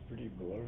pretty blurry.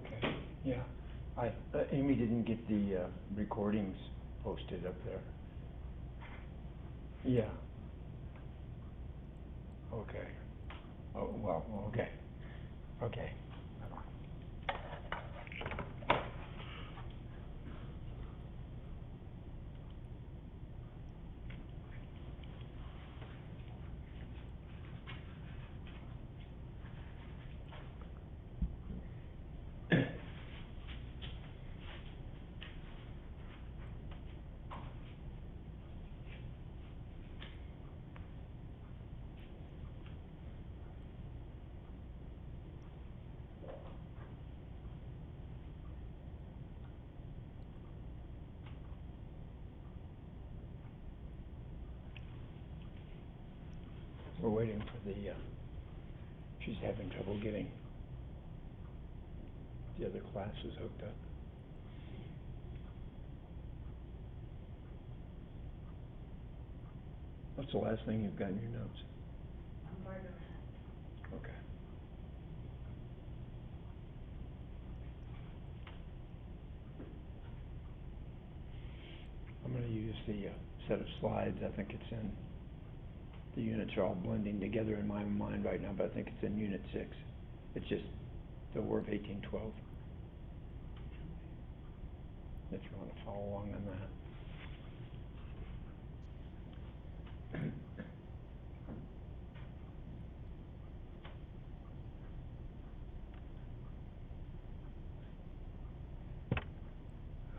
Okay, yeah. Amy didn't get the recordings posted up there. Yeah. Okay. Oh, well, okay. Okay. We're waiting for the, she's having trouble getting the other classes hooked up. What's the last thing you've got in your notes? Margaret. Okay. I'm going to use the set of slides. I think it's in, the units are all blending together in my mind right now, but I think it's in Unit 6. It's just the War of 1812. If you want to follow along on that. I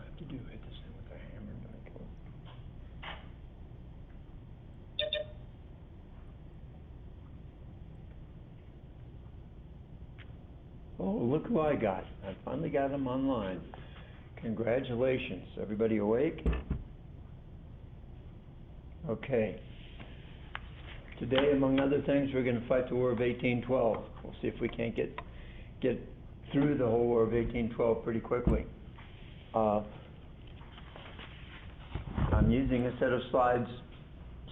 have to hit this thing with a hammer to make it work. Oh, look who I got. I finally got him online. Congratulations. Everybody awake? Okay. Today, among other things, we're going to fight the War of 1812. We'll see if we can't get through the whole War of 1812 pretty quickly. I'm using a set of slides,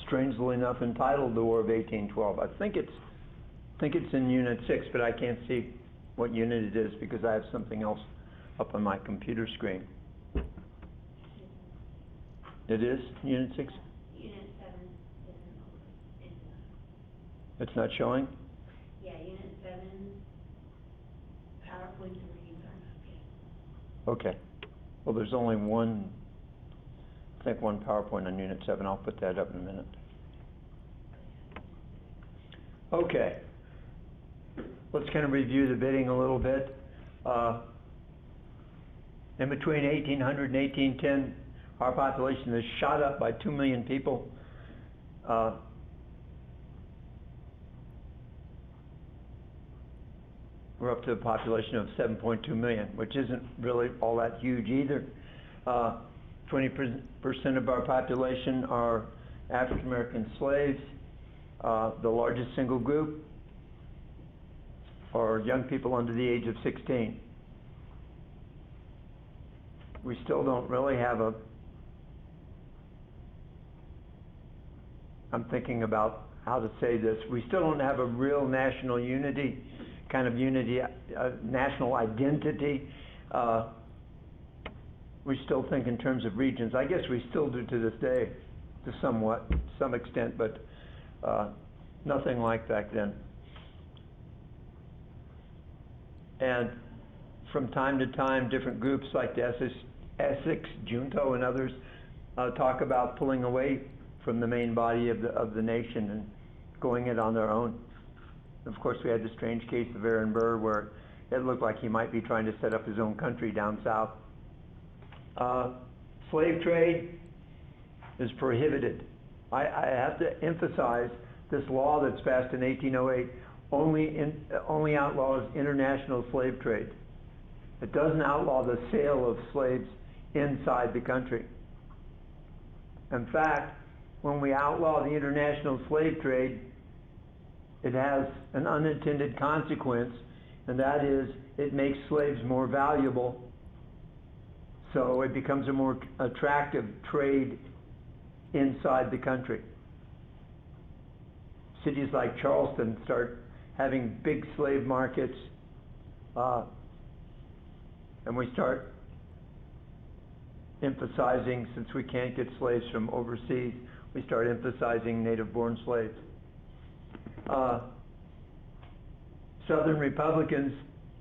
strangely enough, entitled The War of 1812. I think it's in Unit 6, but I can't see what unit it is because I have something else up on my computer screen. It is Unit 6? Unit 7 isn't. It's not showing? Yeah, Unit 7, PowerPoint readings aren't up yet. Okay. Well, there's only one, I think one PowerPoint on Unit 7. I'll put that up in a minute. Okay. Let's kind of review the bidding a little bit. In between 1800 and 1810, our population has shot up by 2 million people. We're up to a population of 7.2 million, which isn't really all that huge either. 20% of our population are African American slaves. The largest single group are young people under the age of 16. we still don't really have a, I'm thinking about how to say this, we still don't have a real national unity, kind of unity, national identity. We still think in terms of regions. I guess we still do to this day, to some extent, but nothing like back then. And from time to time, different groups like the Essex, Junto, and others talk about pulling away from the main body of the nation and going it on their own. Of course, we had the strange case of Aaron Burr, where it looked like he might be trying to set up his own country down south. Slave trade is prohibited. I have to emphasize this law that's passed in 1808 only outlaws international slave trade. It doesn't outlaw the sale of slaves inside the country. In fact, when we outlaw the international slave trade, it has an unintended consequence, and that is it makes slaves more valuable, so it becomes a more attractive trade inside the country. Cities like Charleston start having big slave markets, and we start emphasizing, since we can't get slaves from overseas, we start emphasizing native-born slaves. Southern Republicans,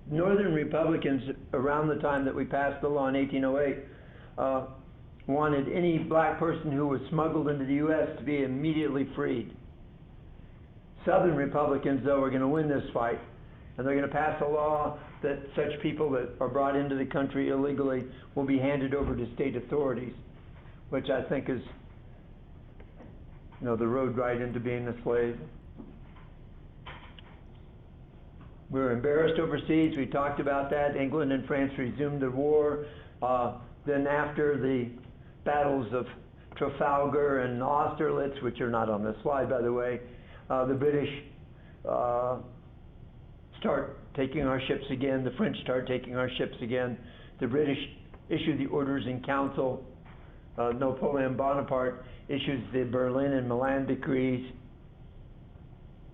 Northern Republicans, around the time that we passed the law in 1808, wanted any black person who was smuggled into the U.S. to be immediately freed. Southern Republicans, though, are going to win this fight, and they're going to pass a law that such people that are brought into the country illegally will be handed over to state authorities, which I think is, the road right into being a slave. We were embarrassed overseas. We talked about that. England and France resumed the war. Then after the battles of Trafalgar and Austerlitz, which are not on this slide, by the way, the British start taking our ships again. The French start taking our ships again. The British issue the Orders in Council. Napoleon Bonaparte issues the Berlin and Milan decrees.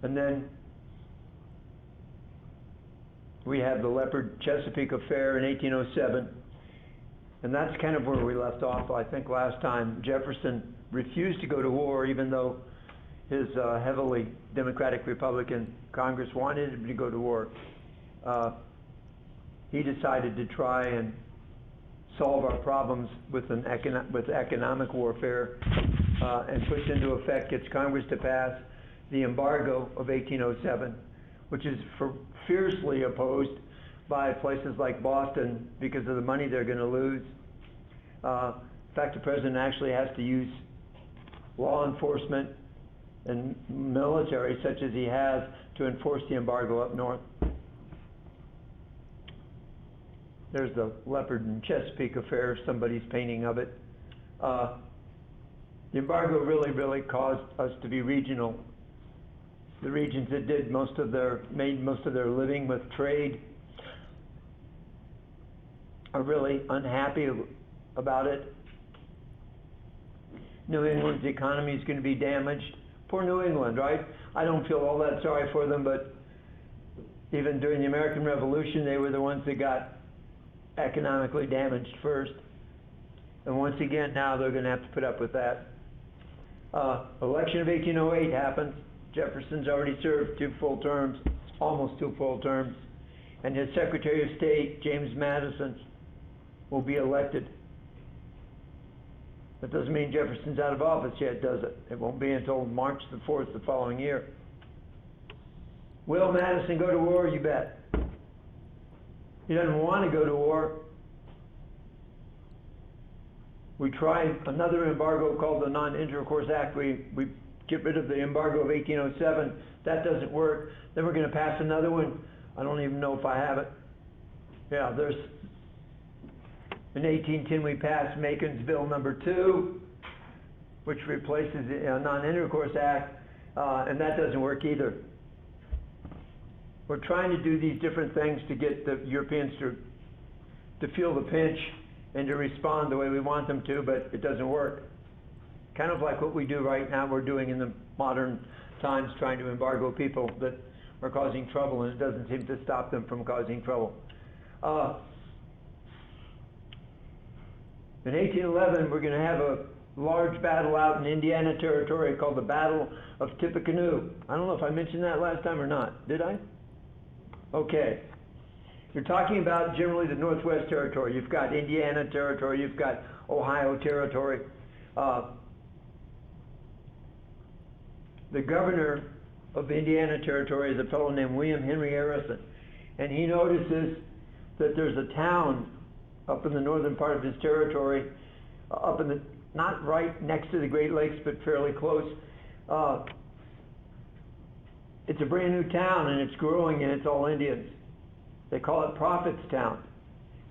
And then we have the Leopard Chesapeake affair in 1807. And that's kind of where we left off, I think, last time. Jefferson refused to go to war, even though his heavily Democratic Republican Congress wanted him to go to war. He decided to try and solve our problems with economic warfare and pushed into effect, gets Congress to pass the embargo of 1807, which is fiercely opposed by places like Boston because of the money they're going to lose. In fact, the president actually has to use law enforcement and military, such as he has, to enforce the embargo up north. There's the Leopard and Chesapeake affair, somebody's painting of it. The embargo really caused us to be regional. The regions that made most of their living with trade are really unhappy about it. New England's economy is going to be damaged. Poor New England, right? I don't feel all that sorry for them, but even during the American Revolution, they were the ones that got economically damaged first. And once again, now they're going to have to put up with that. Election of 1808 happens. Jefferson's already served 2 full terms, almost 2 full terms. And his Secretary of State, James Madison, will be elected. That doesn't mean Jefferson's out of office yet, does it? It won't be until March the 4th the following year. Will Madison go to war? You bet. He doesn't want to go to war. We tried another embargo called the Non-Intercourse Act. We get rid of the embargo of 1807. That doesn't work. Then we're going to pass another one. I don't even know if I have it. Yeah, in 1810 we passed Macon's Bill number 2, which replaces the Non-Intercourse Act, and that doesn't work either. We're trying to do these different things to get the Europeans to feel the pinch and to respond the way we want them to, but it doesn't work. Kind of like what we do right now, we're doing in the modern times, trying to embargo people that are causing trouble, and it doesn't seem to stop them from causing trouble. In 1811, we're going to have a large battle out in Indiana Territory called the Battle of Tippecanoe. I don't know if I mentioned that last time or not. Did I? Okay. You're talking about generally the Northwest Territory. You've got Indiana Territory. You've got Ohio Territory. The governor of Indiana Territory is a fellow named William Henry Harrison. And he notices that there's a town up in the northern part of his territory, up in the, not right next to the Great Lakes, but fairly close. It's a brand new town, and it's growing, and it's all Indians. They call it Prophetstown.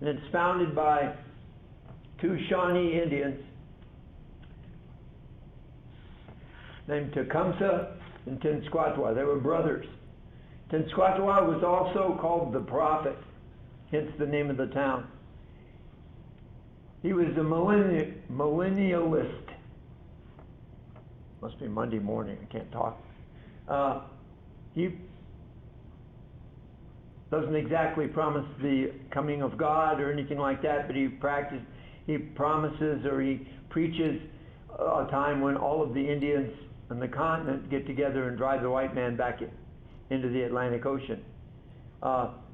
And it's founded by two Shawnee Indians named Tecumseh and Tenskwatawa. They were brothers. Tenskwatawa was also called the Prophet, hence the name of the town. He was a millennialist. Must be Monday morning, I can't talk. He doesn't exactly promise the coming of God or anything like that, but he promises or he preaches a time when all of the Indians on the continent get together and drive the white man back into the Atlantic Ocean.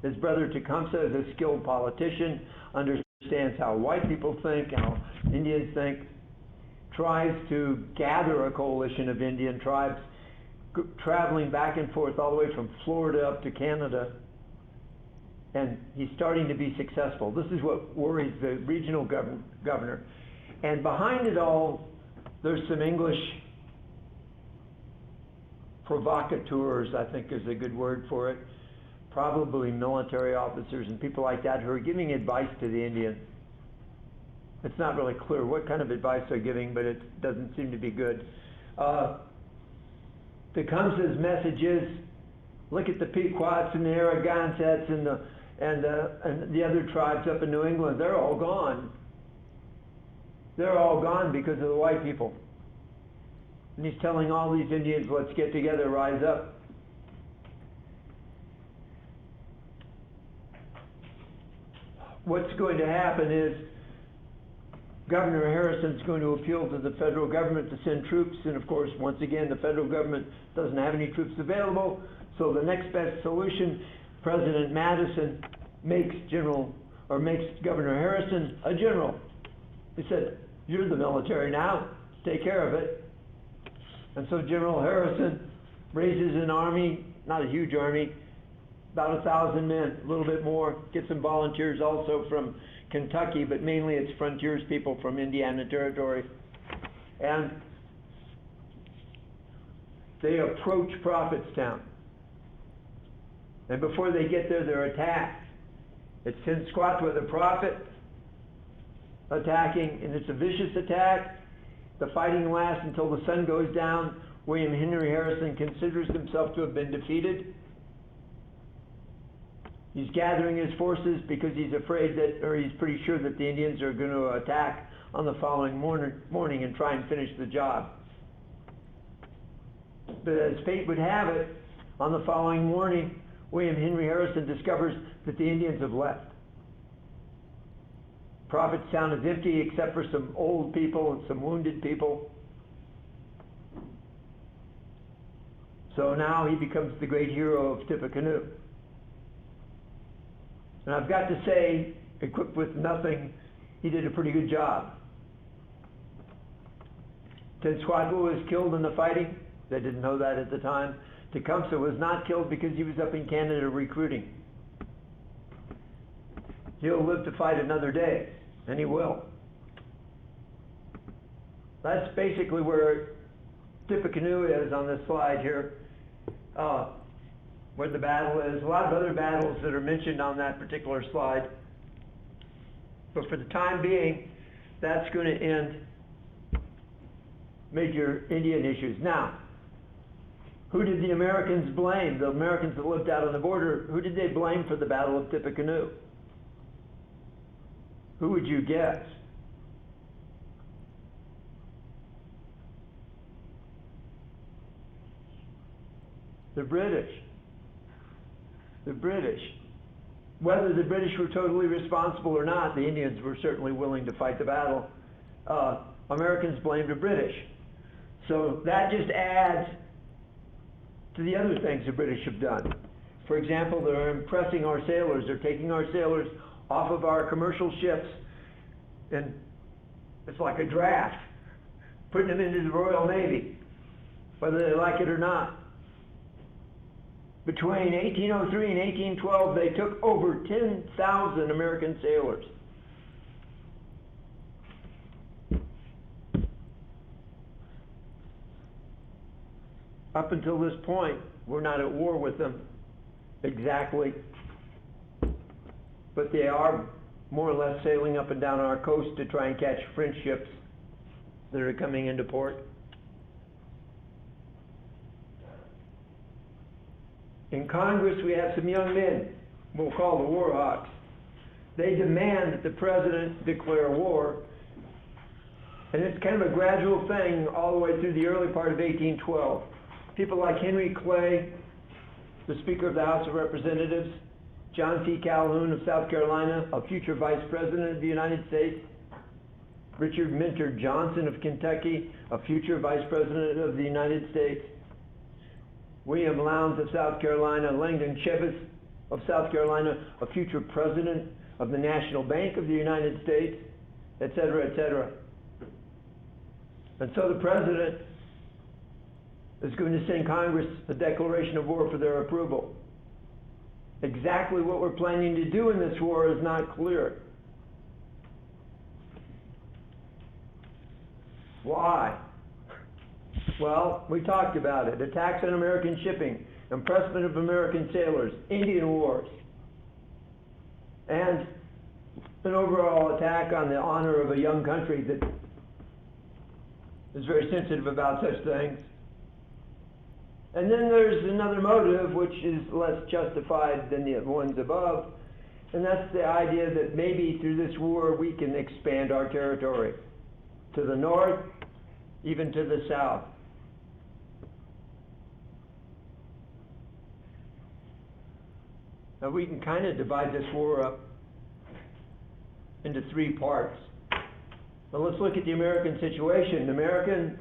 His brother Tecumseh is a skilled politician, understands how white people think, how Indians think, tries to gather a coalition of Indian tribes, traveling back and forth all the way from Florida up to Canada, and he's starting to be successful. This is what worries the regional governor. And behind it all, there's some English provocateurs, I think is a good word for it, probably military officers and people like that who are giving advice to the Indians. It's not really clear what kind of advice they're giving, but it doesn't seem to be good. Tecumseh's message is, look at the Pequots and the Arragansets and the other tribes up in New England. They're all gone. They're all gone because of the white people. And he's telling all these Indians, let's get together, rise up. What's going to happen is Governor Harrison's going to appeal to the federal government to send troops, and of course, once again, the federal government doesn't have any troops available, so the next best solution, President Madison makes Governor Harrison a general. He said, you're the military now, take care of it. And so General Harrison raises an army, not a huge army, about 1,000 men, a little bit more, gets some volunteers also from Kentucky, but mainly it's frontiers people from Indiana Territory. And they approach Prophetstown. And before they get there, they're attacked. It's Tenskwatawa the Prophet attacking, and it's a vicious attack. The fighting lasts until the sun goes down. William Henry Harrison considers himself to have been defeated. He's gathering his forces because he's afraid that, or he's pretty sure that the Indians are going to attack on the following morning and try and finish the job. But as fate would have it, on the following morning, William Henry Harrison discovers that the Indians have left. Prophetstown is empty except for some old people and some wounded people. So now he becomes the great hero of Tippecanoe. And I've got to say, equipped with nothing, he did a pretty good job. Tenskwatawa was killed in the fighting. They didn't know that at the time. Tecumseh was not killed because he was up in Canada recruiting. He'll live to fight another day, and he will. That's basically where Tippecanoe is on this slide here, where the battle is. A lot of other battles that are mentioned on that particular slide. But for the time being, that's going to end major Indian issues. Now, who did the Americans blame? The Americans that lived out on the border, who did they blame for the Battle of Tippecanoe? Who would you guess? The British. The British. Whether the British were totally responsible or not, the Indians were certainly willing to fight the battle. Americans blamed the British. So that just adds to the other things the British have done. For example, they're impressing our sailors. They're taking our sailors off of our commercial ships, and it's like a draft, putting them into the Royal Navy, whether they like it or not. Between 1803 and 1812, they took over 10,000 American sailors. Up until this point, we're not at war with them exactly, but they are more or less sailing up and down our coast to try and catch French ships that are coming into port. In Congress, we have some young men we'll call the war hawks. They demand that the president declare war, and it's kind of a gradual thing all the way through the early part of 1812. People like Henry Clay, the Speaker of the House of Representatives, John C. Calhoun of South Carolina, a future Vice President of the United States, Richard Minter Johnson of Kentucky, a future Vice President of the United States, William Lowndes of South Carolina, Langdon Cheves of South Carolina, a future President of the National Bank of the United States, etc., etc. And so the President is going to send Congress a declaration of war for their approval. Exactly what we're planning to do in this war is not clear. Why? Well, we talked about it. Attacks on American shipping, impressment of American sailors, Indian wars, and an overall attack on the honor of a young country that is very sensitive about such things. And then there's another motive which is less justified than the ones above, and that's the idea that maybe through this war we can expand our territory to the north, even to the south. Now we can kind of divide this war up into three parts. But let's look at the American situation. The Americans,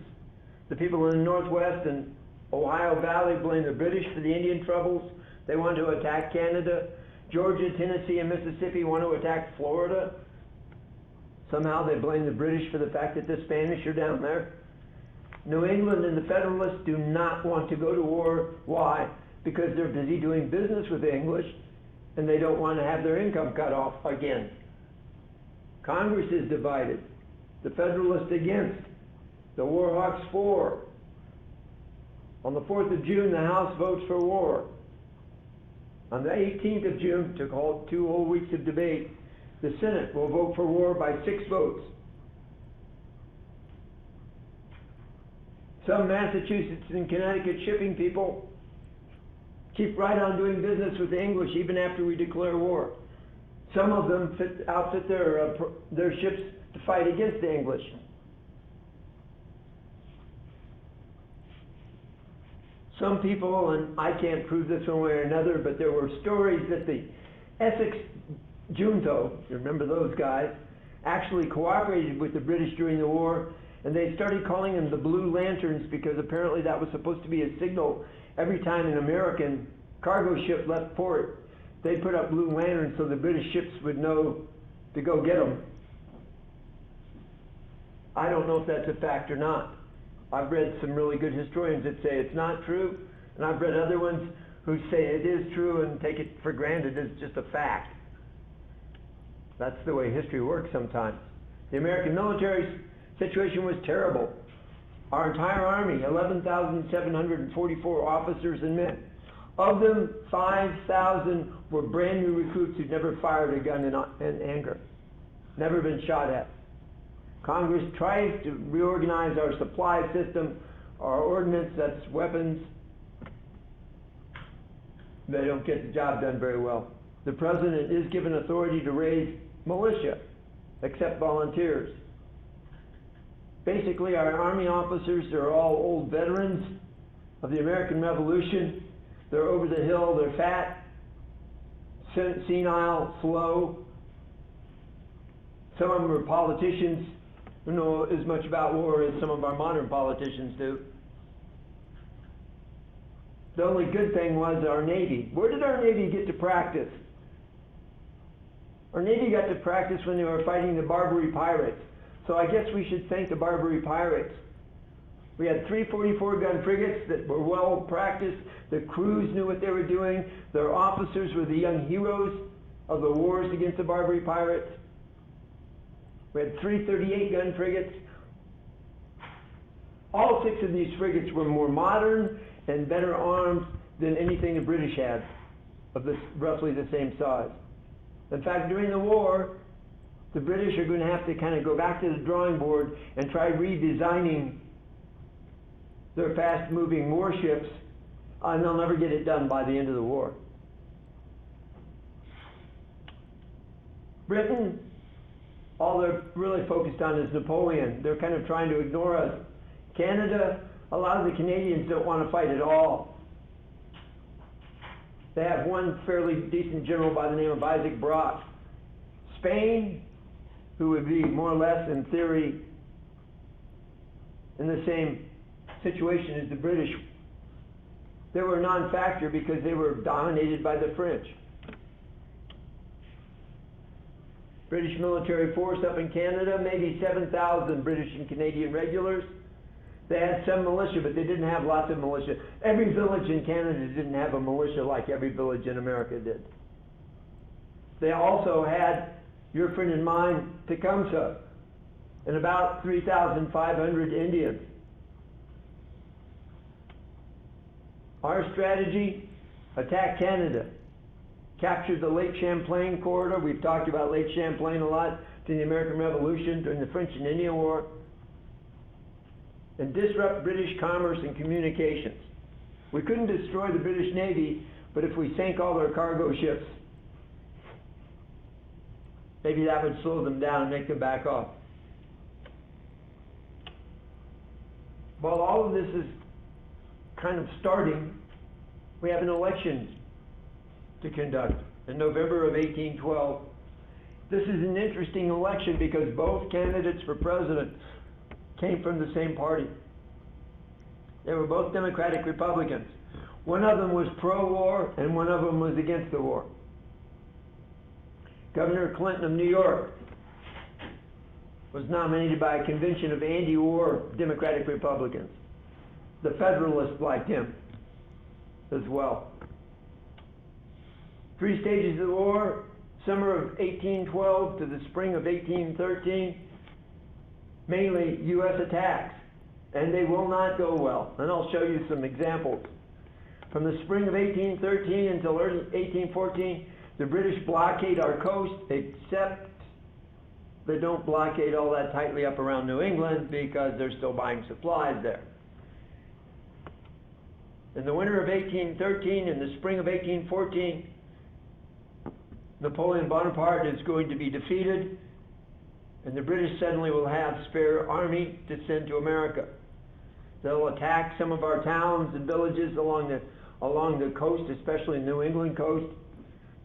the people in the Northwest and Ohio Valley, blame the British for the Indian troubles. They want to attack Canada. Georgia, Tennessee, and Mississippi want to attack Florida. Somehow they blame the British for the fact that the Spanish are down there. New England and the Federalists do not want to go to war. Why? Because they're busy doing business with the English, and they don't want to have their income cut off again. Congress is divided. The Federalists against. The War Hawks for. On the 4th of June, the House votes for war. On the 18th of June, to call 2 whole weeks of debate, the Senate will vote for war by 6 votes. Some Massachusetts and Connecticut shipping people keep right on doing business with the English even after we declare war. Some of them outfit their ships to fight against the English. Some people, and I can't prove this one way or another, but there were stories that the Essex Junto, you remember those guys, actually cooperated with the British during the war, and they started calling them the Blue Lanterns because apparently that was supposed to be a signal every time an American cargo ship left port. They put up blue lanterns so the British ships would know to go get them. I don't know if that's a fact or not. I've read some really good historians that say it's not true, and I've read other ones who say it is true and take it for granted as just a fact. That's the way history works sometimes. The American military situation was terrible. Our entire army, 11,744 officers and men. Of them, 5,000 were brand new recruits who'd never fired a gun in anger, never been shot at. Congress tries to reorganize our supply system, our ordnance, that's weapons. They don't get the job done very well. The president is given authority to raise militia. except volunteers. Basically, our Army officers are all old veterans of the American Revolution. They're over the hill, they're fat, senile, slow. Some of them are politicians who know as much about war as some of our modern politicians do. The only good thing was our Navy. Where did our Navy get to practice? Our Navy got to practice when they were fighting the Barbary pirates. So I guess we should thank the Barbary pirates. We had 3 44-gun frigates that were well practiced. The crews knew what they were doing. Their officers were the young heroes of the wars against the Barbary pirates. We had 3 38-gun frigates. All 6 of these frigates were more modern and better armed than anything the British had, of roughly the same size. In fact, during the war, the British are going to have to kind of go back to the drawing board and try redesigning their fast-moving warships, and they'll never get it done by the end of the war. Britain, all they're really focused on is Napoleon. They're kind of trying to ignore us. Canada, a lot of the Canadians don't want to fight at all. They have one fairly decent general by the name of Isaac Brock. Spain, who would be more or less, in theory, in the same situation as the British, they were a non-factor because they were dominated by the French. British military force up in Canada, maybe 7,000 British and Canadian regulars. They had some militia, but they didn't have lots of militia. Every village in Canada didn't have a militia like every village in America did. They also had your friend and mine, Tecumseh, and about 3,500 Indians. Our strategy, attack Canada. Capture the Lake Champlain corridor. We've talked about Lake Champlain a lot during the American Revolution, during the French and Indian War. And disrupt British commerce and communications. We couldn't destroy the British Navy, but if we sank all their cargo ships, maybe that would slow them down and make them back off. While all of this is kind of starting, we have an election to conduct in November of 1812. This is an interesting election because both candidates for president came from the same party. They were both Democratic Republicans. One of them was pro-war and one of them was against the war. Governor Clinton of New York was nominated by a convention of anti-war Democratic Republicans. The Federalists liked him as well. 3 stages of the war, summer of 1812 to the spring of 1813, mainly U.S. attacks, and they will not go well. And I'll show you some examples. From the spring of 1813 until early 1814, the British blockade our coast, except they don't blockade all that tightly up around New England because they're still buying supplies there. In the winter of 1813 and the spring of 1814, Napoleon Bonaparte is going to be defeated, and the British suddenly will have spare army to send to America. They'll attack some of our towns and villages along the coast, especially the New England coast.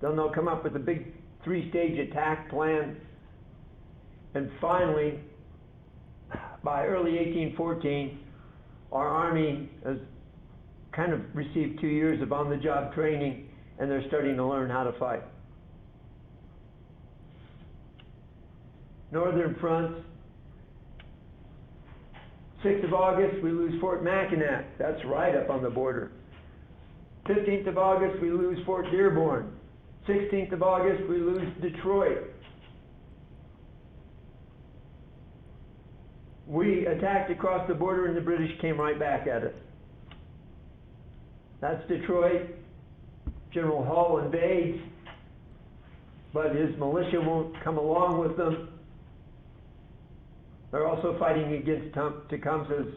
Then they'll come up with a big 3-stage attack plan. And finally, by early 1814, our army has kind of received 2 years of on-the-job training, and they're starting to learn how to fight. Northern Front, 6th of August, we lose Fort Mackinac. That's right up on the border. 15th of August, we lose Fort Dearborn. 16th of August, we lose Detroit. We attacked across the border and the British came right back at us. That's Detroit. General Hull invades, but his militia won't come along with them. They're also fighting against Tecumseh's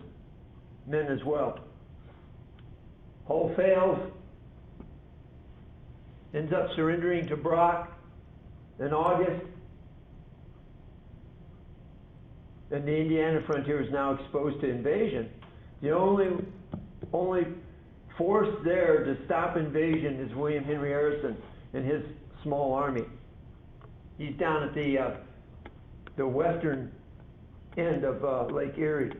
men as well. Hull fails, ends up surrendering to Brock in August. and the Indiana frontier is now exposed to invasion. The only force there to stop invasion is William Henry Harrison and his small army. He's down at the western end of Lake Erie.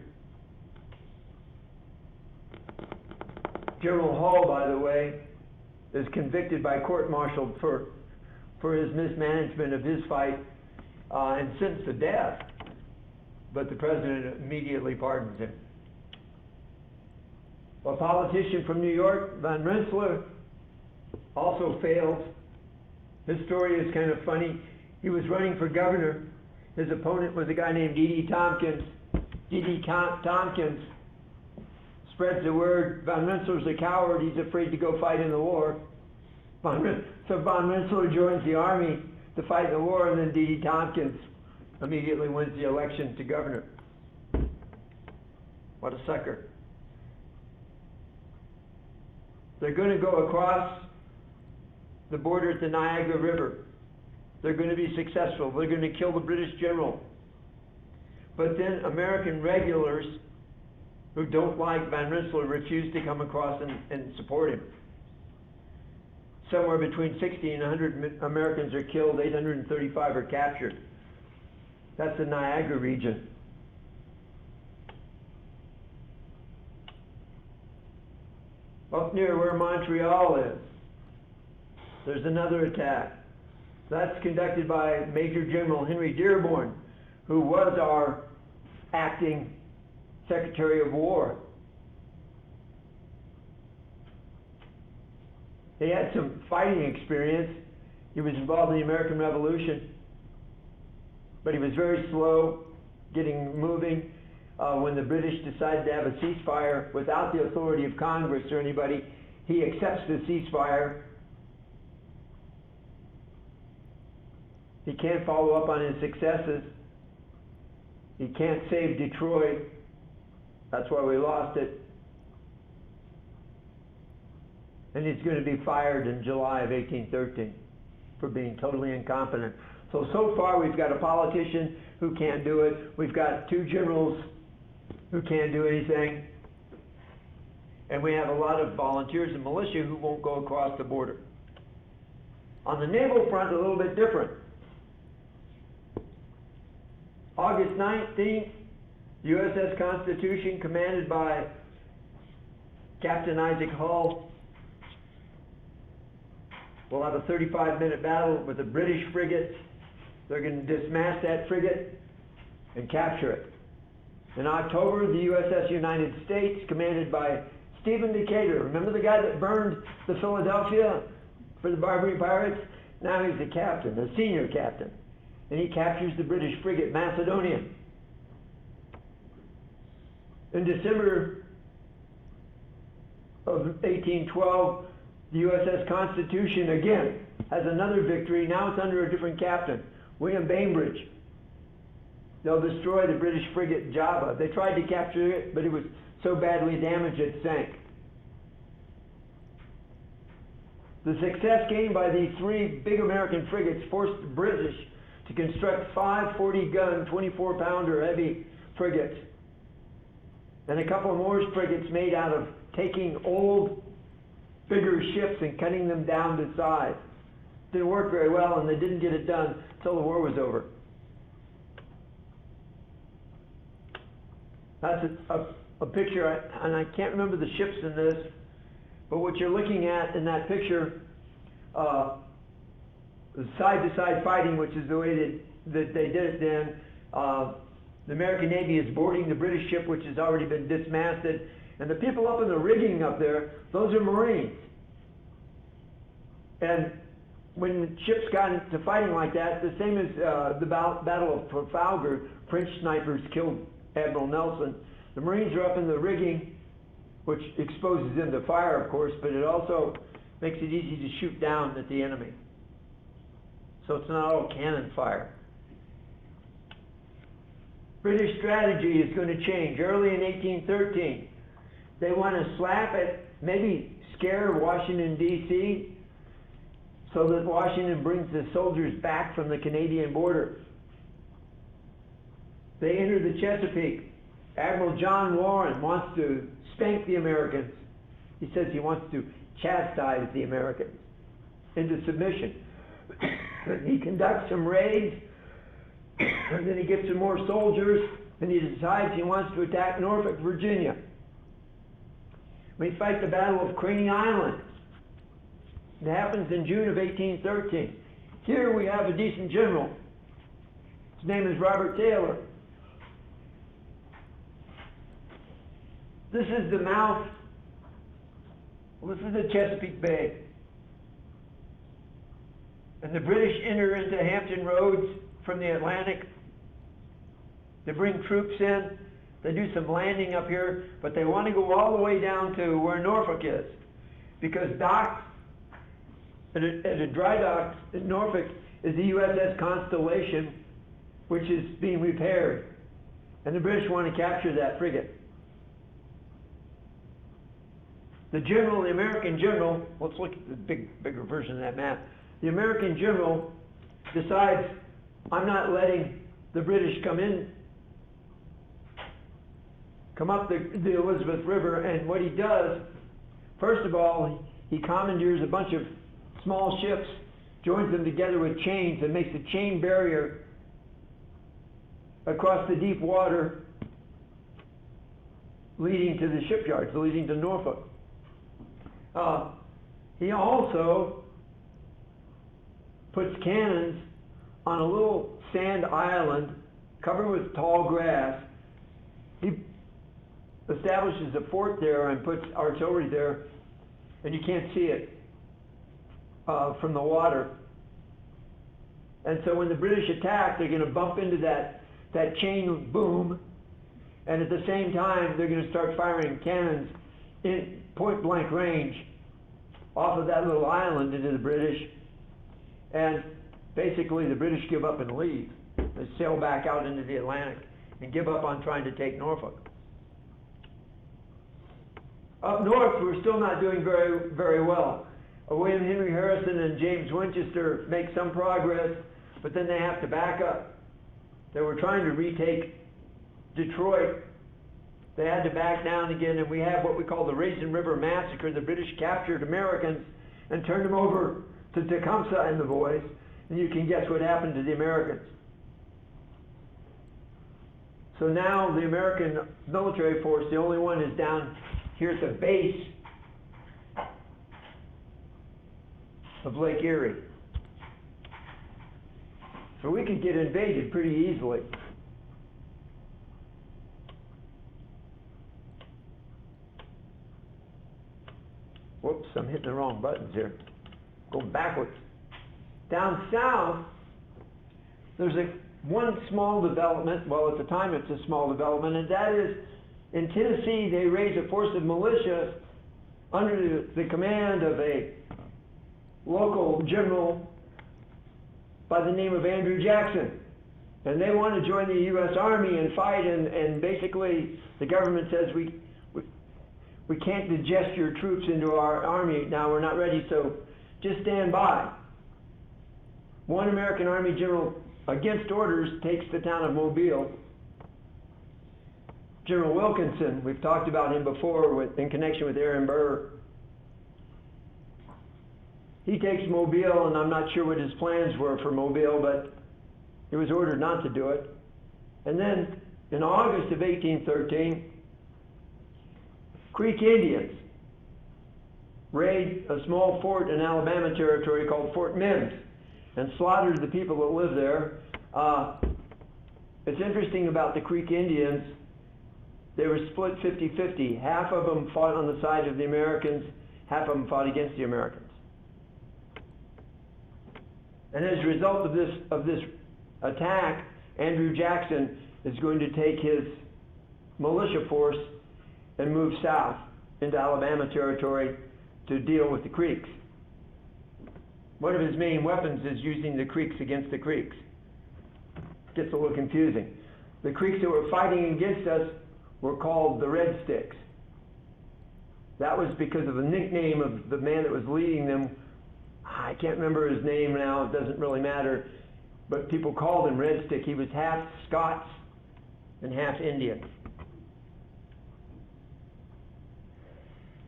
General Hall, by the way, is convicted by court-martial for his mismanagement of his fight and sentenced to death. But the president immediately pardons him. A politician from New York, Van Rensselaer, also failed. His story is kind of funny. He was running for governor. His opponent was a guy named D.D. Tompkins. D.D. Tompkins spreads the word, Van Rensselaer's a coward, he's afraid to go fight in the war. So Van Rensselaer joins the army to fight in the war, and then D.D. Tompkins immediately wins the election to governor. What a sucker. They're going to go across the border at the Niagara River. They're going to be successful. They're going to kill the British general. But then American regulars who don't like Van Rensselaer refuse to come across and support him. Somewhere between 60 and 100 Americans are killed, 835 are captured. That's the Niagara region. Up near where Montreal is, there's another attack. That's conducted by Major General Henry Dearborn, who was our acting Secretary of War. He had some fighting experience. He was involved in the American Revolution, but he was very slow getting moving. When the British decided to have a ceasefire without the authority of Congress or anybody, he accepts the ceasefire. He can't follow up on his successes. He can't save Detroit. That's why we lost it. And he's going to be fired in July of 1813 for being totally incompetent. So far we've got a politician who can't do it. We've got two generals who can't do anything. And we have a lot of volunteers and militia who won't go across the border. On the naval front, a little bit different. August 19th, USS Constitution, commanded by Captain Isaac Hull, will have a 35-minute battle with a British frigate. They're going to dismass that frigate and capture it. In October, the USS United States, commanded by Stephen Decatur. Remember the guy that burned the Philadelphia for the Barbary Pirates? Now he's the captain, the senior captain. And he captures the British frigate Macedonia. In December of 1812, the USS Constitution again has another victory. Now it's under a different captain, William Bainbridge. They'll destroy the British frigate Java. They tried to capture it, but it was so badly damaged it sank. The success gained by these three big American frigates forced the British to construct 5 40-gun, 24-pounder heavy frigates, and a couple more frigates made out of taking old, bigger ships and cutting them down to size. Didn't work very well, and they didn't get it done until the war was over. That's a picture, and I can't remember the ships in this, but what you're looking at in that picture, side-to-side fighting, which is the way that they did it then. The American Navy is boarding the British ship, which has already been dismasted, and the people up in the rigging up there, those are Marines. And when ships got into fighting like that, the same as the Battle of Trafalgar, French snipers killed Admiral Nelson. The Marines are up in the rigging, which exposes them to fire, of course, but it also makes it easy to shoot down at the enemy. So it's not all cannon fire. British strategy is going to change. Early in 1813, they want to slap at, maybe scare Washington, D.C., so that Washington brings the soldiers back from the Canadian border. They enter the Chesapeake. Admiral John Warren wants to spank the Americans. He says he wants to chastise the Americans into submission. He conducts some raids, and then he gets some more soldiers, and he decides he wants to attack Norfolk, Virginia. We fight the Battle of Craney Island. It happens in June of 1813. Here we have a decent general. His name is Robert Taylor. This is the mouth. This is the Chesapeake Bay. And the British enter into Hampton Roads from the Atlantic. They bring troops in. They do some landing up here, but they want to go all the way down to where Norfolk is. Because docked at a dry dock in Norfolk is the USS Constellation, which is being repaired. And the British want to capture that frigate. The general, the American general, let's look at the bigger version of that map. The American general decides, I'm not letting the British come up the Elizabeth River, and what he does, first of all, he commandeers a bunch of small ships, joins them together with chains, and makes a chain barrier across the deep water leading to the shipyards, leading to Norfolk. He also puts cannons on a little sand island covered with tall grass. He establishes a fort there and puts artillery there, and you can't see it from the water. And so when the British attack, they're going to bump into that chain boom, and at the same time they're going to start firing cannons in point blank range off of that little island into the British. And basically the British give up and leave. They sail back out into the Atlantic and give up on trying to take Norfolk. Up north, we're still not doing very, very well. William Henry Harrison and James Winchester make some progress, but then they have to back up. They were trying to retake Detroit. They had to back down again, and we have what we call the Raisin River Massacre. The British captured Americans and turned them over to Tecumseh and the boys, and you can guess what happened to the Americans. So now the American military force, the only one, is down here at the base of Lake Erie. So we could get invaded pretty easily. Whoops, I'm hitting the wrong buttons here. Going backwards. Down south, there's one small development. Well, at the time it's a small development, and that is in Tennessee they raise a force of militia under the command of a local general by the name of Andrew Jackson. And they want to join the U.S. Army and fight, and basically the government says we can't digest your troops into our army now, we're not ready, so just stand by. One American Army general, against orders, takes the town of Mobile. General Wilkinson, we've talked about him before in connection with Aaron Burr. He takes Mobile, and I'm not sure what his plans were for Mobile, but he was ordered not to do it. And then in August of 1813, Creek Indians raid a small fort in Alabama territory called Fort Mims and slaughtered the people that lived there. It's interesting about the Creek Indians, they were split 50-50. Half of them fought on the side of the Americans, half of them fought against the Americans. And as a result of this attack, Andrew Jackson is going to take his militia force and move south into Alabama territory to deal with the Creeks. One of his main weapons is using the Creeks against the Creeks. Gets a little confusing. The Creeks that were fighting against us were called the Red Sticks. That was because of the nickname of the man that was leading them. I can't remember his name now, it doesn't really matter, but people called him Red Stick. He was half Scots and half Indian.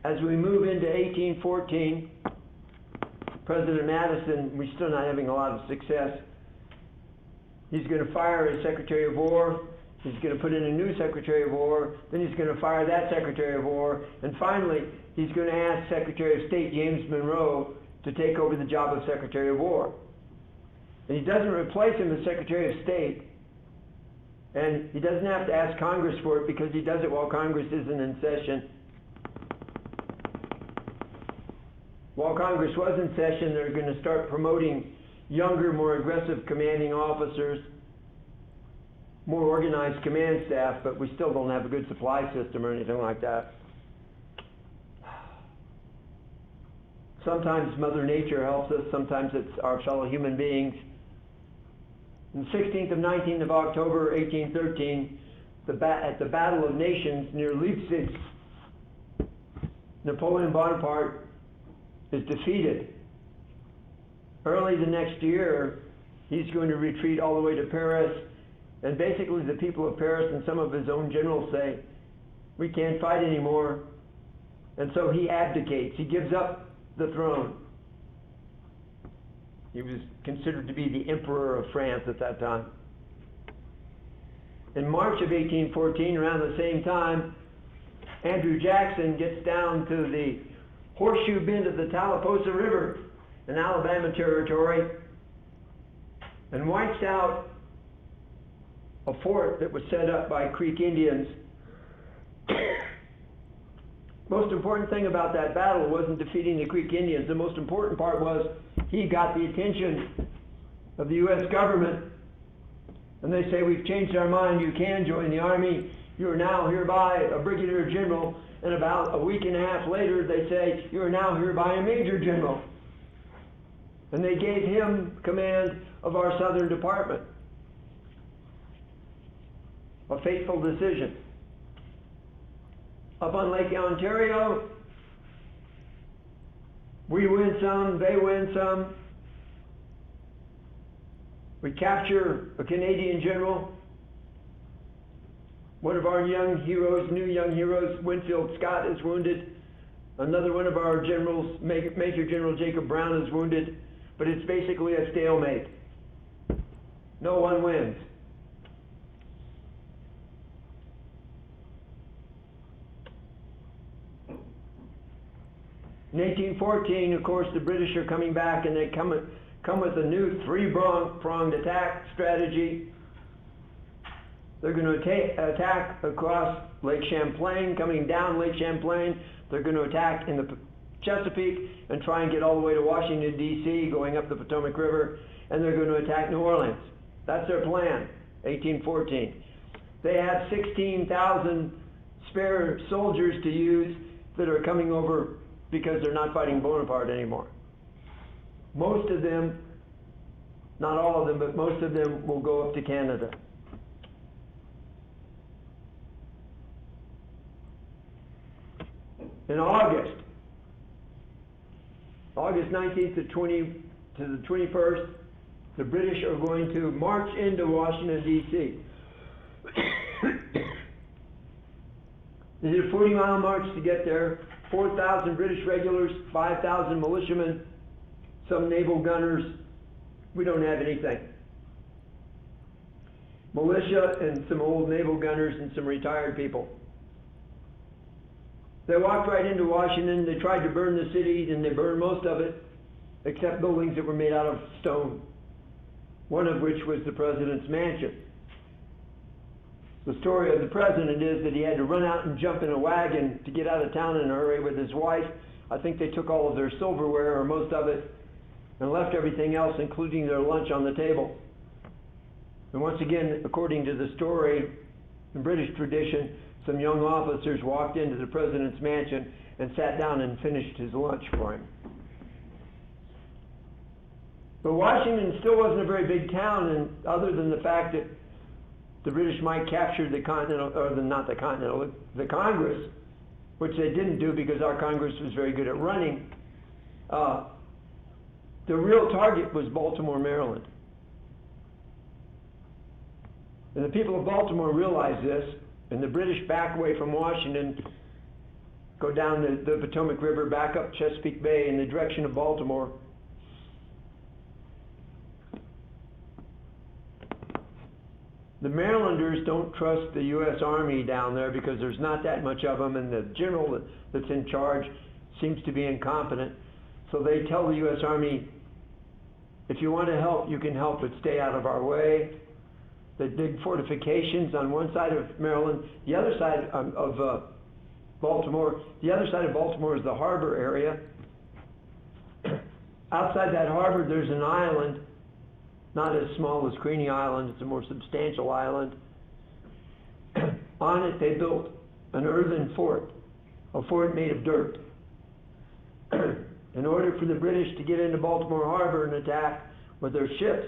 As we move into 1814, President Madison, we're still not having a lot of success. He's going to fire his Secretary of War. He's going to put in a new Secretary of War. Then he's going to fire that Secretary of War. And finally, he's going to ask Secretary of State James Monroe to take over the job of Secretary of War. And he doesn't replace him as Secretary of State. And he doesn't have to ask Congress for it because he does it while Congress isn't in session. While Congress was in session, they're going to start promoting younger, more aggressive commanding officers, more organized command staff, but we still don't have a good supply system or anything like that. Sometimes Mother Nature helps us, sometimes it's our fellow human beings. On the 16th and 19th of October, 1813, at the Battle of Nations near Leipzig, Napoleon Bonaparte is defeated. Early the next year, he's going to retreat all the way to Paris, and basically the people of Paris and some of his own generals say, we can't fight anymore, and so he abdicates. He gives up the throne. He was considered to be the Emperor of France at that time. In March of 1814, around the same time, Andrew Jackson gets down to the Horseshoe Bend of the Tallapoosa River in Alabama Territory and wipes out a fort that was set up by Creek Indians. Most important thing about that battle wasn't defeating the Creek Indians. The most important part was he got the attention of the U.S. government. And they say, we've changed our mind. You can join the Army. You are now hereby a brigadier general. And about a week and a half later, they say, you are now hereby a major general. And they gave him command of our southern department. A fateful decision. Up on Lake Ontario, we win some, they win some. We capture a Canadian general. One of our young heroes, new young heroes, Winfield Scott, is wounded. Another one of our generals, Major General Jacob Brown, is wounded. But it's basically a stalemate. No one wins. In 1814, of course, the British are coming back, and they come with a new three-pronged attack strategy. They're going to attack across Lake Champlain, coming down Lake Champlain. They're going to attack in the Chesapeake and try and get all the way to Washington, D.C., going up the Potomac River, and they're going to attack New Orleans. That's their plan, 1814. They have 16,000 spare soldiers to use that are coming over because they're not fighting Bonaparte anymore. Most of them, not all of them, but most of them will go up to Canada. In August 19th to the 21st, the British are going to march into Washington, D.C. They did a 40-mile march to get there. 4,000 British regulars, 5,000 militiamen, some naval gunners. We don't have anything. Militia and some old naval gunners and some retired people. They walked right into Washington. They tried to burn the city, and they burned most of it, except buildings that were made out of stone, one of which was the president's mansion. The story of the president is that he had to run out and jump in a wagon to get out of town in a hurry with his wife. I think they took all of their silverware, or most of it, and left everything else, including their lunch, on the table. And once again, according to the story, in British tradition, some young officers walked into the president's mansion and sat down and finished his lunch for him. But Washington still wasn't a very big town, and other than the fact that the British might capture the Continental, or the Congress, which they didn't do because our Congress was very good at running. The real target was Baltimore, Maryland. And the people of Baltimore realize this, and the British back away from Washington, go down the Potomac River, back up Chesapeake Bay in the direction of Baltimore. The Marylanders don't trust the U.S. Army down there because there's not that much of them, and the general that's in charge seems to be incompetent. So they tell the U.S. Army, if you want to help, you can help, but stay out of our way. They dig fortifications on one side of Maryland, the other side of Baltimore. The other side of Baltimore is the harbor area. Outside that harbor, there's an island, not as small as Creedy Island. It's a more substantial island. On it, they built an earthen fort, a fort made of dirt. In order for the British to get into Baltimore Harbor and attack with their ships,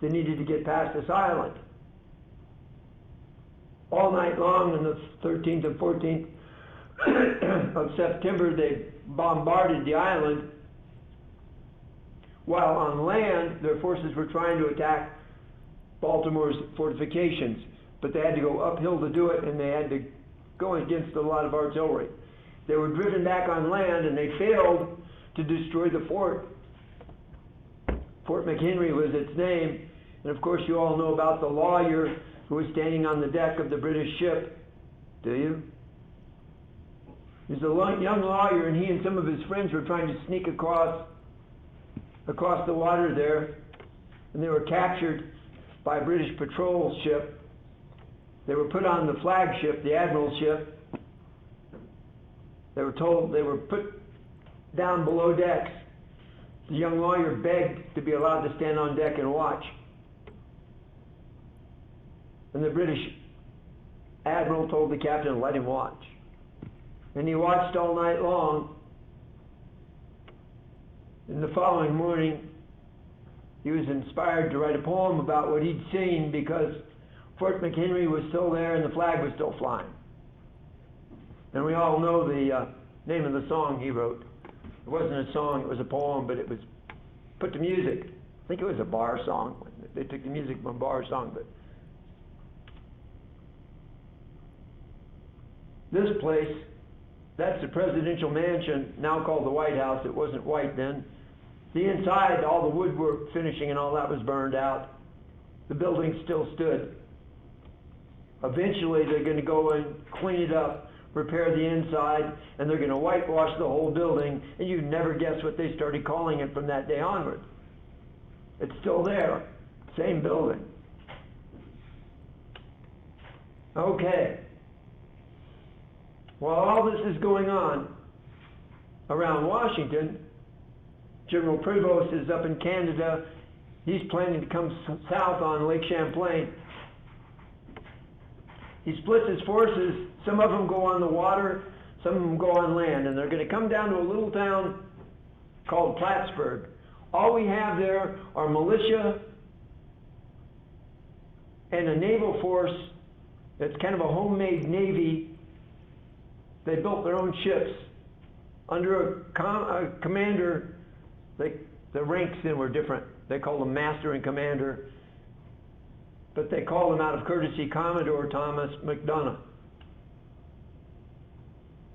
they needed to get past this island. All night long on the 13th and 14th of September, they bombarded the island, while on land, their forces were trying to attack Baltimore's fortifications. But they had to go uphill to do it, and they had to go against a lot of artillery. They were driven back on land, and they failed to destroy the fort. Fort McHenry was its name, and of course you all know about the lawyer who was standing on the deck of the British ship. Do you? He's a young lawyer, and he and some of his friends were trying to sneak across the water there, and they were captured by a British patrol ship. They were put on the flagship, the admiral's ship. They were told they were put down below decks. The young lawyer begged to be allowed to stand on deck and watch. And the British admiral told the captain to let him watch. And he watched all night long. And the following morning, he was inspired to write a poem about what he'd seen, because Fort McHenry was still there and the flag was still flying. And we all know the name of the song he wrote. It wasn't a song, it was a poem, but it was put to music. I think it was a bar song. They took the music from a bar song. But this place, that's the presidential mansion, now called the White House. It wasn't white then. The inside, all the woodwork finishing and all that was burned out. The building still stood. Eventually, they're going to go and clean it up, repair the inside, and they're going to whitewash the whole building, and you'd never guess what they started calling it from that day onward. It's still there. Same building. Okay. While all this is going on around Washington, General Prevost is up in Canada. He's planning to come south on Lake Champlain. He splits his forces. Some of them go on the water, some of them go on land, and they're going to come down to a little town called Plattsburgh. All we have there are militia and a naval force that's kind of a homemade navy. They built their own ships under a commander. The ranks then were different. They called him Master and Commander, but they called him out of courtesy Commodore Thomas MacDonough.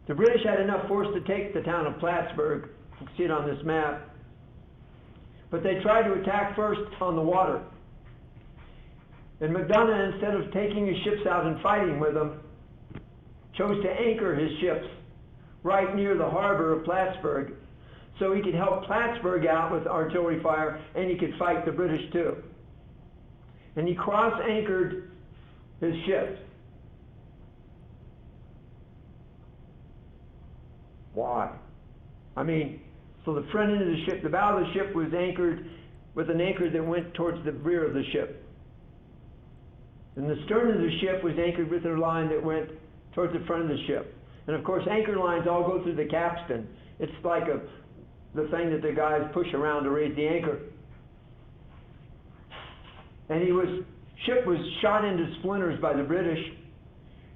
The British had enough force to take the town of Plattsburgh. You can see it on this map. But they tried to attack first on the water. And MacDonough, instead of taking his ships out and fighting with them, chose to anchor his ships right near the harbor of Plattsburgh, so he could help Plattsburgh out with artillery fire, and he could fight the British too. And he cross-anchored his ships. Why? I mean, so the front end of the ship, the bow of the ship was anchored with an anchor that went towards the rear of the ship. And the stern of the ship was anchored with a line that went towards the front of the ship. And of course, anchor lines all go through the capstan. It's like the thing that the guys push around to raise the anchor. And ship was shot into splinters by the British.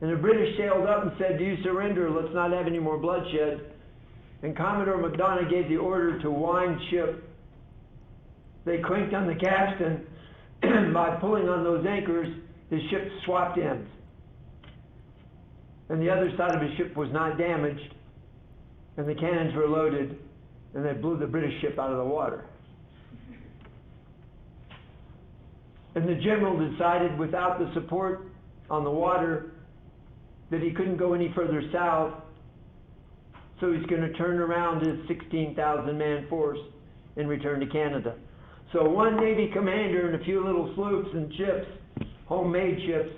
And the British sailed up and said, "Do you surrender? Let's not have any more bloodshed." And Commodore MacDonough gave the order to wind ship. They cranked on the capstan by pulling on those anchors, his ship swapped ends. And the other side of his ship was not damaged, and the cannons were loaded, and they blew the British ship out of the water. And the general decided, without the support on the water, that he couldn't go any further south, so he's going to turn around his 16,000-man force and return to Canada. So one Navy commander and a few little sloops and ships, homemade ships,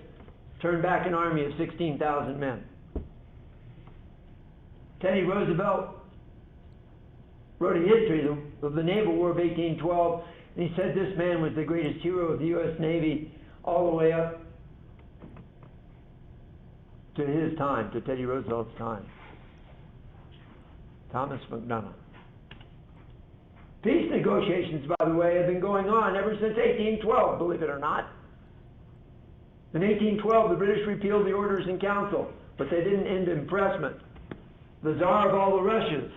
turned back an army of 16,000 men. Teddy Roosevelt wrote a history of the Naval War of 1812, and he said this man was the greatest hero of the U.S. Navy all the way up to his time, to Teddy Roosevelt's time. Thomas McDonough. Peace negotiations, by the way, have been going on ever since 1812, believe it or not. In 1812, the British repealed the Orders in Council, but they didn't end impressment. The Tsar of all the Russias,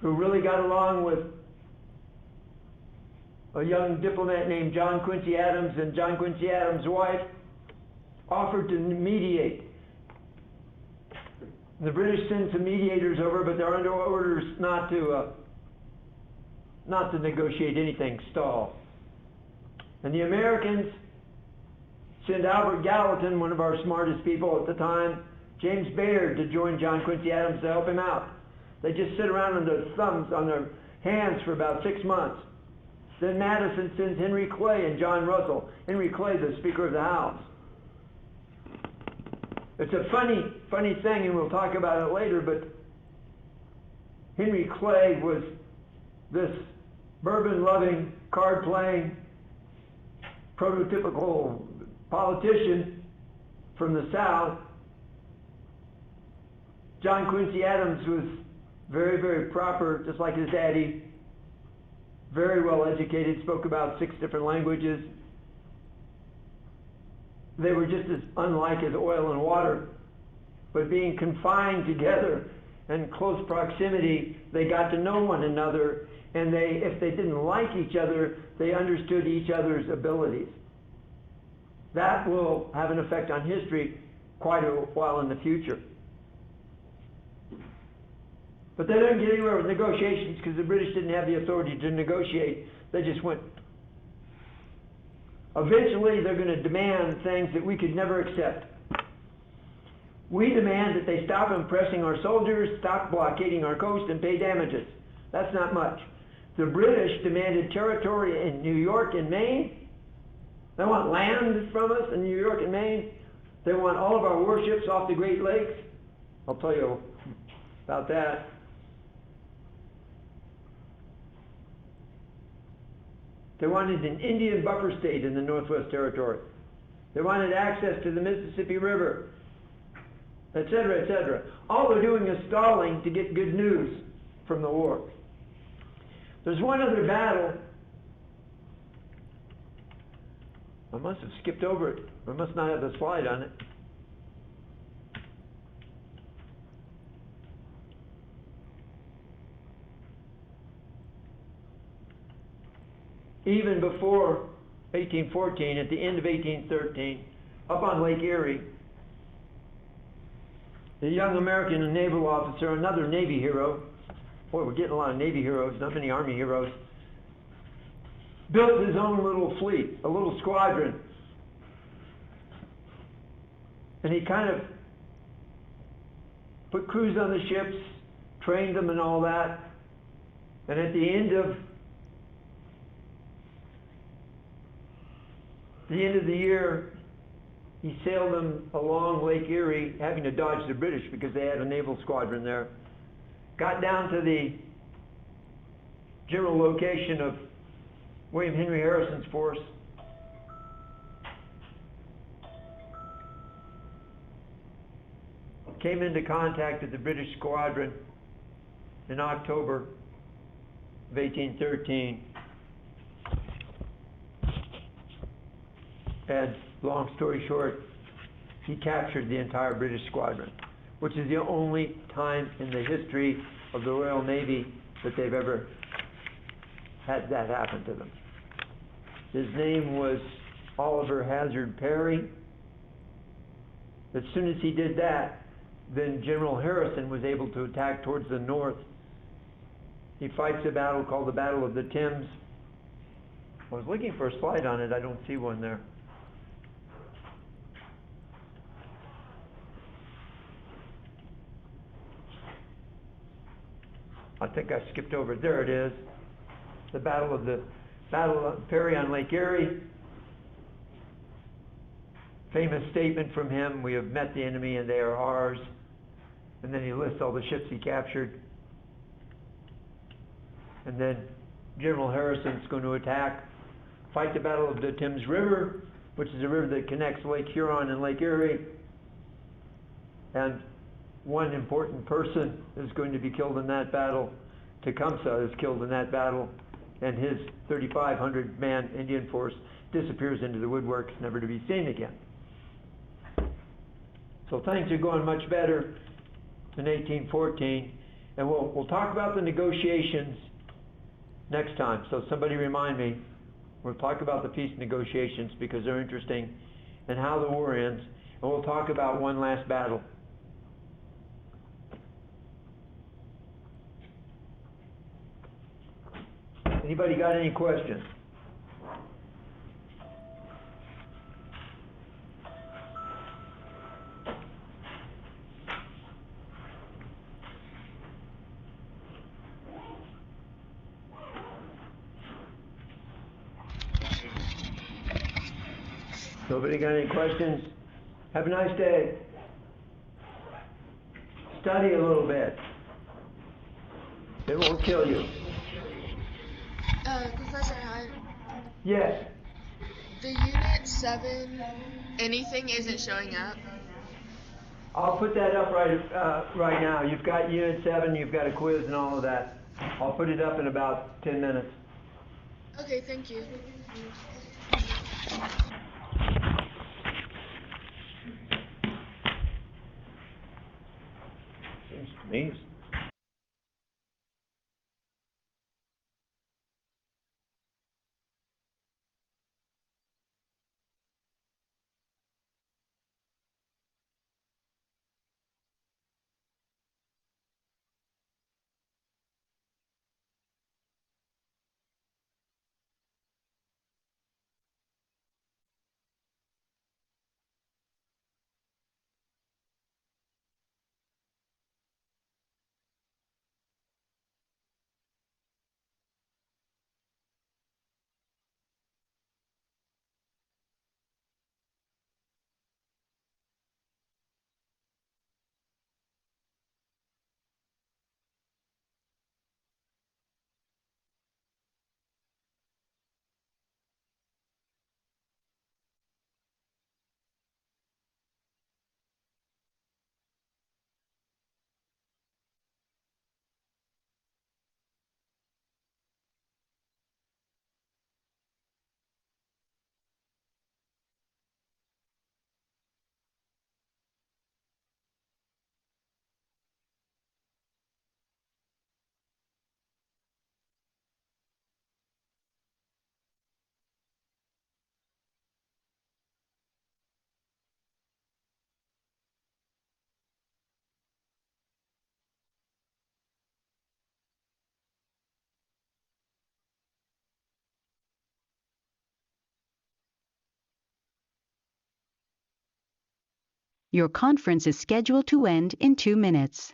who really got along with a young diplomat named John Quincy Adams and John Quincy Adams' wife, offered to mediate. The British sent some mediators over, but they're under orders not to negotiate anything, stall. And the Americans sent Albert Gallatin, one of our smartest people at the time, James Bayard, to join John Quincy Adams to help him out. They just sit around on their thumbs, on their hands for about 6 months. Then Madison sends Henry Clay and John Russell. Henry Clay, the Speaker of the House. It's a funny thing, and we'll talk about it later, but Henry Clay was this bourbon-loving, card-playing, prototypical politician from the South. John Quincy Adams was very, very proper, just like his daddy. Very well educated, spoke about 6 different languages. They were just as unlike as oil and water, but being confined together in close proximity, they got to know one another, and if they didn't like each other, they understood each other's abilities. That will have an effect on history quite a while in the future. But they didn't get anywhere with negotiations because the British didn't have the authority to negotiate. They just went. Eventually, they're going to demand things that we could never accept. We demand that they stop impressing our soldiers, stop blockading our coast, and pay damages. That's not much. The British demanded territory in New York and Maine. They want land from us in New York and Maine. They want all of our warships off the Great Lakes. I'll tell you about that. They wanted an Indian buffer state in the Northwest Territory. They wanted access to the Mississippi River, etc., etc. All they're doing is stalling to get good news from the war. There's one other battle. I must have skipped over it. I must not have the slide on it. Even before 1814, at the end of 1813, up on Lake Erie, a young American naval officer, another Navy hero, boy, we're getting a lot of Navy heroes, not many Army heroes, built his own little fleet, a little squadron. And he kind of put crews on the ships, trained them and all that. And at the end of the year, he sailed them along Lake Erie, having to dodge the British because they had a naval squadron there. Got down to the general location of William Henry Harrison's force. Came into contact with the British squadron in October of 1813. And long story short, he captured the entire British squadron, which is the only time in the history of the Royal Navy that they've ever had that happen to them. His name was Oliver Hazard Perry. As soon as he did that, then General Harrison was able to attack towards the north. He fights a battle called the Battle of the Thames. I was looking for a slide on it, I don't see one there. I think I skipped over it. There it is. The Battle of Perry on Lake Erie. Famous statement from him, "We have met the enemy and they are ours." And then he lists all the ships he captured. And then General Harrison's going to attack, fight the Battle of the Thames River, which is a river that connects Lake Huron and Lake Erie. And one important person is going to be killed in that battle. Tecumseh is killed in that battle, and his 3,500-man Indian force disappears into the woodworks, never to be seen again. So things are going much better in 1814, and we'll talk about the negotiations next time. So somebody remind me. We'll talk about the peace negotiations because they're interesting, and how the war ends, and we'll talk about one last battle. Anybody got any questions? Nobody got any questions? Have a nice day. Study a little bit. It won't kill you. Professor Hyde, Yes. the Unit 7, anything isn't showing up. I'll put that up right now. You've got Unit 7, you've got a quiz and all of that. I'll put it up in about 10 minutes. Okay, thank you. Seems to me. Your conference is scheduled to end in 2 minutes.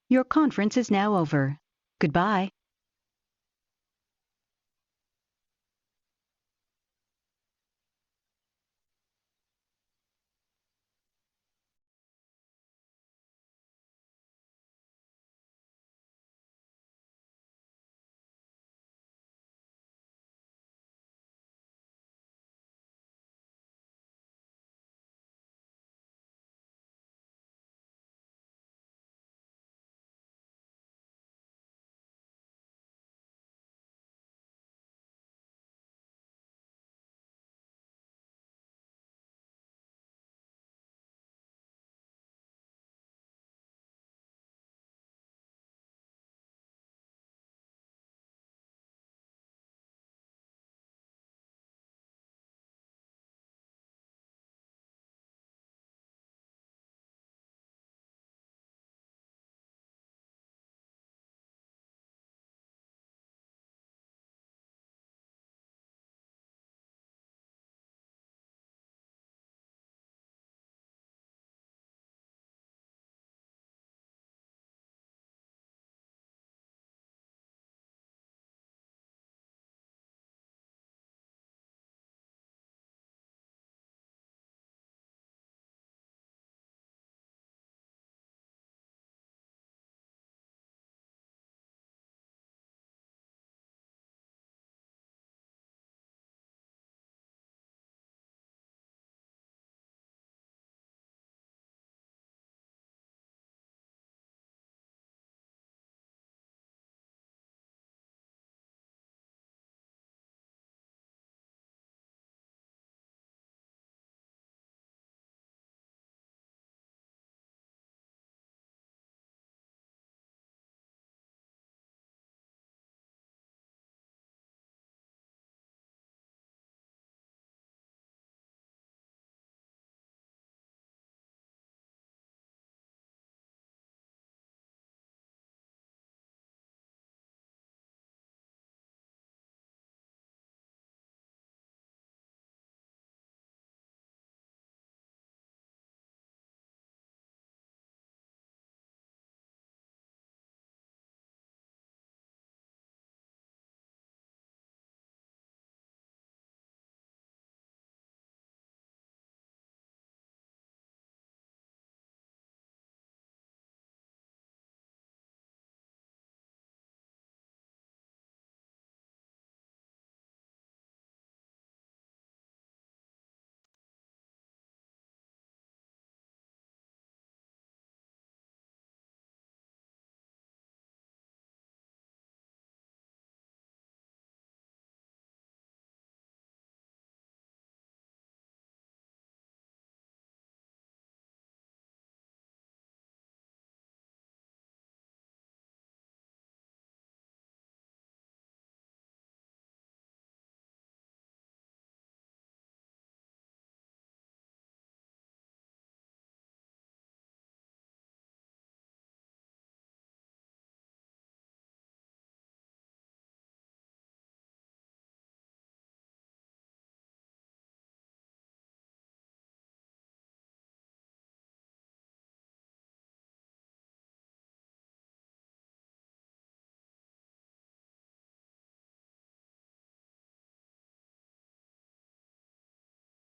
Your conference is now over. Goodbye.